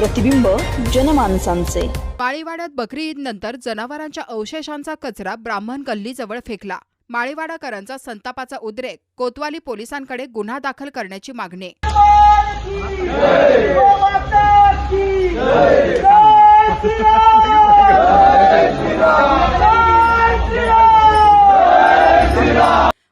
प्रतिबिंब जनमानसांचे। माळीवाड्यात बकरी ईद नंतर जनावरांच्या अवशेषांचा कचरा ब्राह्मण गल्लीजवळ फेकला। माळीवाडाकरांचा संतापाचा उद्रेक, कोतवाली पोलिसांकडे गुन्हा दाखल करण्याची मागणी।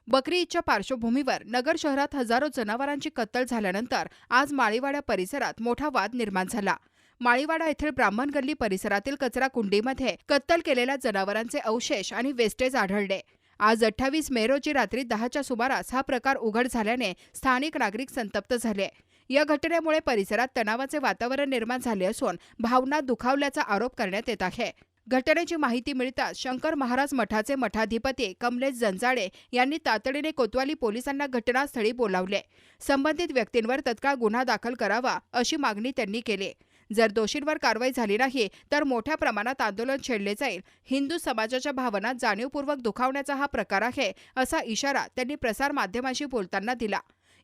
बकरी ईदच्या पार्श्वभूमीवर नगर शहरात हजारो जनावरांची कत्तल झाल्यानंतर आज माळीवाडा परिसरात मोठा वाद निर्माण झाला। माळीवाडा येथील ब्राह्मण गल्ली परिसरातील कचरा कुंडीमध्ये कत्तल केलेल्या जनावरांचे अवशेष आणि वेस्टेज आढळले। आज 28 मे रोजी रात्री 10च्या सुमारास हा प्रकार उघड झाल्याने स्थानिक नागरिक संतप्त झाले। या घटनेमुळे परिसरात तणावाचे वातावरण निर्माण झाले असून भावना दुखावल्याचा आरोप करण्यात येत आहे। घटनेची माहिती मिळताच शंकर महाराज मठाचे मठाधिपती कमलेश जंजाळे यांनी तातडीने कोतवाली पोलिसांना घटनास्थळी बोलावले। संबंधित व्यक्तींवर तत्काळ गुन्हा दाखल करावा अशी मागणी त्यांनी केली। जर दोषींवर कारवाई झाली नाही तर मोठ्या प्रमाणात आंदोलन छेडले जाईल। हिंदू समाजाच्या भावना जाणीवपूर्वक दुखावण्याचा हा प्रकार आहे असा इशारा त्यांनी प्रसार माध्यमांशी बोलताना दिला।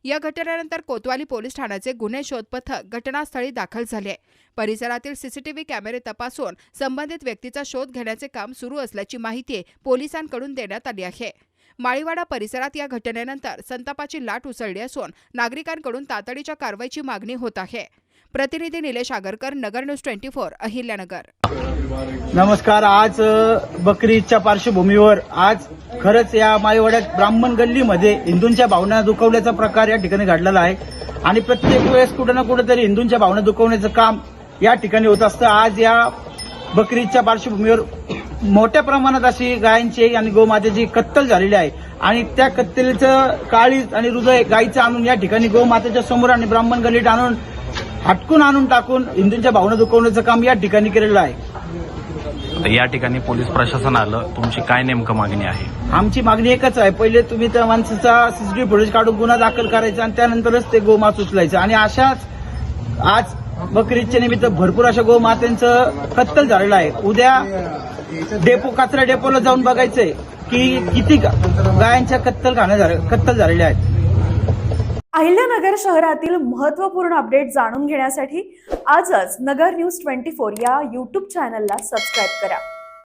या घटनेनंतर कोतवाली पोलीस ठाण्याचे गुन्हे शोध पथक घटनास्थळी दाखल झाले। परिसरातील सीसीटीव्ही कॅमेरे तपासून संबंधित व्यक्तीचा शोध घेण्याचे काम सुरू असल्याची माहिती पोलिसांकडून देण्यात आली आहे। माळीवाडा परिसरात या घटनेनंतर संतापाची लाट उसळली असून नागरिकांकडून तातडीच्या कारवाईची मागणी होत आहे। प्रतिनिधी निलेश आगरकर, नगर न्यूज 24, अहिल्यानगर। नमस्कार। आज बकरी ईदच्या पार्श्वभूमीवर आज खरंच या माळीवाड्यात ब्राह्मण गल्लीमध्ये हिंदूंच्या भावना दुखवल्याचा प्रकार या ठिकाणी घडलेला आहे आणि प्रत्येक वेळेस कुठे ना कुठेतरी हिंदूंच्या भावना दुखवण्याचं काम या ठिकाणी होत असतं। आज या बकरी ईदच्या पार्श्वभूमीवर मोठ्या प्रमाणात अशी गायांची आणि गोमातेची कत्तल झालेली आहे आणि त्या कत्तलीचं काळीज आणि हृदय गायीचं आणून या ठिकाणी गोमातेच्या समोर आणि ब्राह्मण गल्लीत आणून हटकून आणून टाकून हिंदूंच्या भावना दुखवण्याचं काम या ठिकाणी केलेलं आहे। या ठिकाणी पोलीस प्रशासन आलं, तुमची काय नेमकं मागणी आहे? आमची मागणी एकच आहे, पहिले तुम्ही त्या माणसाचा सीसीटीव्ही फुटेज काढून गुन्हा दाखल करायचा आणि त्यानंतरच ते गोमास उचलायचं। आणि अशाच आज बकरी ईदच्या निमित्त भरपूर अशा गोमात्यांचं कत्तल झालेलं आहे। उद्या कचरा डेपोला जाऊन बघायचंय की किती गायांच्या कत्तल झालेल्या आहेत। अहिल्यानगर शहरातील महत्त्वपूर्ण अपडेट जाणून घेण्यासाठी आजच नगर न्यूज 24 या YouTube चॅनलला सबस्क्राईब करा।